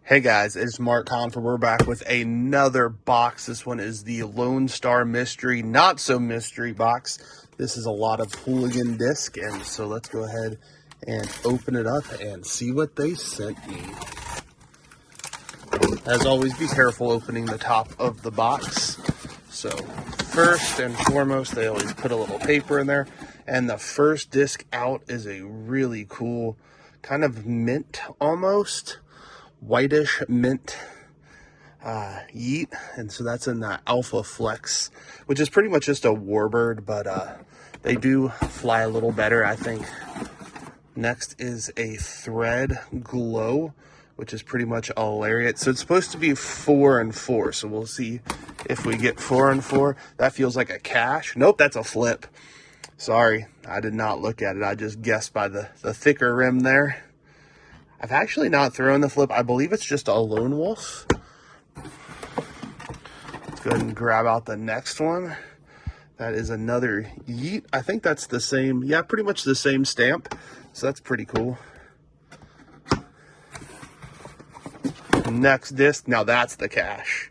Hey guys, it's Mark Confer. We're back with another box. This one is the Lone Star Mystery, not so mystery box. This is a lot of Hooligan disc, and so let's go ahead and open it up and see what they sent me. As always, be careful opening the top of the box. So first and foremost, they always put a little paper in there, and the first disc out is a really cool kind of mint almost. Whitish mint Yeet, and so that's in the Alpha Flex, which is pretty much just a warbird, but they do fly a little better, I think. Next is a Thread Glow, which is pretty much a lariat. So it's supposed to be 4 and 4, so we'll see if we get 4 and 4. That feels like a cash. Nope, that's a flip. Sorry, I did not look at it. I just guessed by the thicker rim there. I've actually not thrown the flip. I believe it's just a lone wolf. Let's go ahead and grab out the next one. That is another Yeet. I think that's the same, yeah, pretty much the same stamp. So that's pretty cool. Next disc, now that's the cash.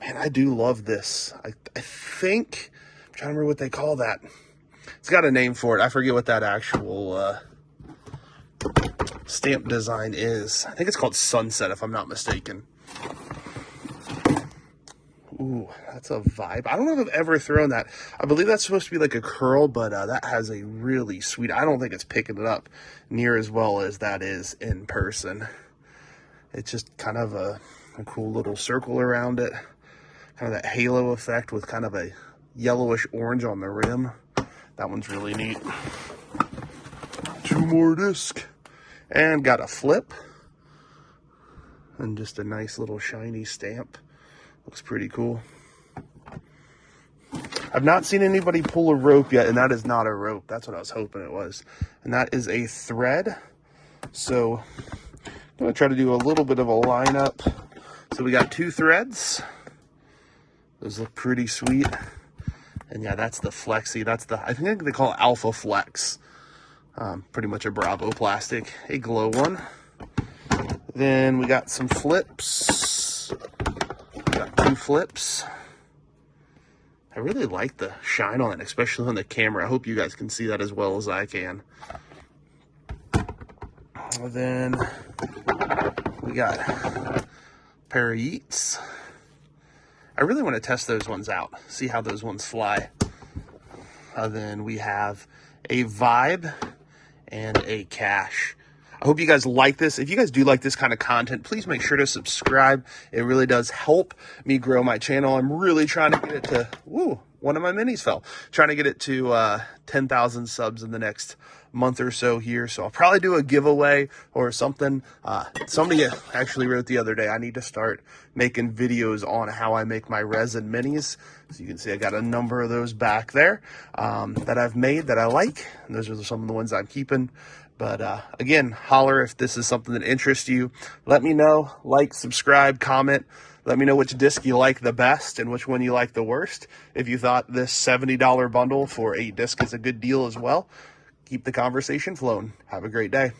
Man, I do love this. I think, I'm trying to remember what they call that. It's got a name for it. I forget what that actual stamp design is. I think it's called Sunset, if I'm not mistaken. Ooh, that's a vibe. I don't know if I've ever thrown that. I believe that's supposed to be like a curl, but that has a really sweet, I don't think it's picking it up near as well as that is in person. It's just kind of a cool little circle around it. Kind of that halo effect with kind of a yellowish orange on the rim. That one's really neat. 2 more discs. And got a flip. And just a nice little shiny stamp. Looks pretty cool. I've not seen anybody pull a rope yet, and that is not a rope. That's what I was hoping it was. And that is a thread. So I'm going to try to do a little bit of a lineup. So we got 2 threads. Those look pretty sweet. And yeah, that's the Flexi. That's the, I think they call it Alpha Flex. Pretty much a Bravo plastic, a glow one. Then we got some flips. Got 2 flips. I really like the shine on it, especially on the camera. I hope you guys can see that as well as I can. And then we got a pair of Yeets. I really want to test those ones out, see how those ones fly. And then we have a Vibe and a cash. I hope you guys like this. If you guys do like this kind of content, please make sure to subscribe. It really does help me grow my channel. I'm really trying to get it to, ooh, one of my minis fell. Trying to get it to 10,000 subs in the next month or so here. So I'll probably do a giveaway or something. Somebody actually wrote the other day, I need to start making videos on how I make my resin minis. So you can see I got a number of those back there that I've made that I like. And those are some of the ones I'm keeping. But again, holler if this is something that interests you. Let me know, like, subscribe, comment. Let me know which disc you like the best and which one you like the worst. If you thought this $70 bundle for 8 discs is a good deal as well, keep the conversation flowing. Have a great day.